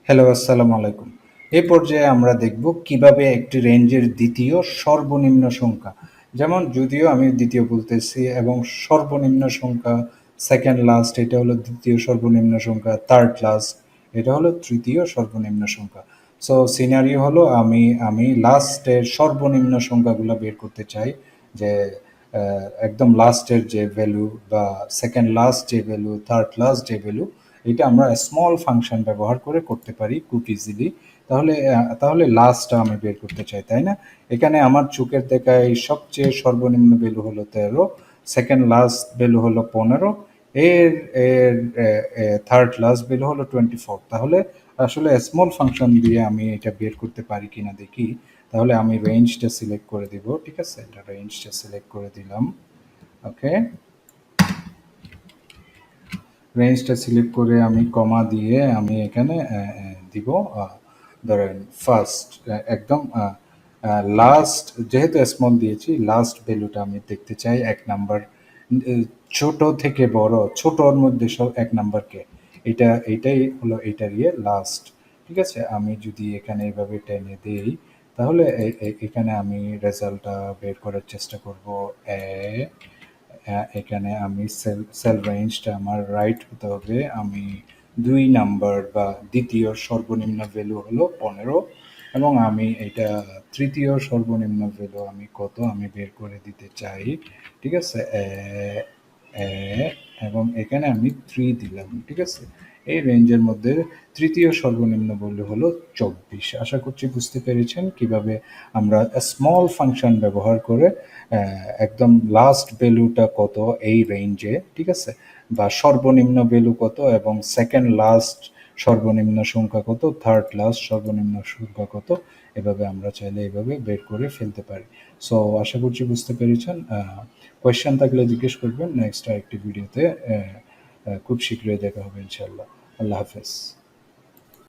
Hello, আসসালামু আলাইকুম। এই পর্যায়ে আমরা দেখব কিভাবে একটি রেঞ্জের দ্বিতীয় সর্বনিম্ন সংখ্যা, যেমন যদিও আমি দ্বিতীয় বলতেছি এবং সর্বনিম্ন সংখ্যা সেকেন্ড লাস্ট এটা হলো দ্বিতীয় সর্বনিম্ন সংখ্যা, থার্ড লাস্ট এটা হলো তৃতীয় সর্বনিম্ন সংখ্যা। সো সিনারিও হলো আমি লাস্টের সর্বনিম্ন সংখ্যাগুলো বের করতে চাই, যে একদম লাস্টের যে ভ্যালু বা সেকেন্ড লাস্ট যে ভ্যালু, থার্ড লাস্ট যে ভ্যালু, এটা আমরা স্মল ফাংশন ব্যবহার করে করতে পারি খুব ইজিলি। তাহলে লাস্টটা আমি বের করতে চাই, তাই না? এখানে আমার চোখের দেখায় সবচেয়ে সর্বনিম্ন ভ্যালু হলো 13, সেকেন্ড লাস্ট ভ্যালু হলো 15, এর এর থার্ড লাস্ট ভ্যালু হলো 24। তাহলে আসলে স্মল ফাংশন দিয়ে আমি এটা বের করতে পারি কিনা দেখি। তাহলে আমি রেঞ্জটা সিলেক্ট করে দিব, ঠিক আছে? এটা রেঞ্জটা সিলেক্ট করে দিলাম। ওকে, রেঞ্জটা সিলেক্ট করে আমি কমা দিয়ে আমি এখানে দিব, ধরেন ফার্স্ট, একদম লাস্ট, যেহেতু স্মল দিয়েছি লাস্ট ভ্যালুটা আমি দেখতে চাই এক নাম্বার, ছোট থেকে বড়, ছোটর মধ্যে সব এক নাম্বারকে, এইটাই হলো এটার লাস্ট। ঠিক আছে, আমি যদি এখানে এইভাবে টেনে দিই তাহলে এখানে আমি রেজাল্টটা বের করার চেষ্টা করব। এ এখানে আমি সেল রেঞ্জটা আমার রাইট হতে হবে। আমি 2 নাম্বার বা দ্বিতীয় সর্বনিম্ন ভ্যালু হলো 15, এবং আমি এটা তৃতীয় সর্বনিম্ন ভ্যালু আমি কত আমি বের করে দিতে চাই। ঠিক আছে, এ, এবং এখানে আমি 3 দিলাম। ঠিক আছে, এই রেঞ্জের মধ্যে তৃতীয় সর্বনিম্ন ভ্যালু হলো 24। আশা করছি বুঝতে পেরেছেন কিভাবে আমরা স্মল ফাংশন ব্যবহার করে একদম লাস্ট ভ্যালুটা কত এই রেঞ্জে, ঠিক আছে, বা সর্বনিম্ন ভ্যালু কত এবং সেকেন্ড লাস্ট সর্বনিম্ন সংখ্যা কত, থার্ড লাস্ট সর্বনিম্ন সংখ্যা কত, এভাবে আমরা চাইলে এভাবে বের করে ফেলতে পারি। সো আশা করছি বুঝতে পেরেছেন। কোয়েশ্চেন থাকলে জিজ্ঞেস করবেন। নেক্সট আরেকটি ভিডিওতে খুব শীঘ্রই দেখা হবে ইনশাল্লাহ। আল্লাহ হাফেজ।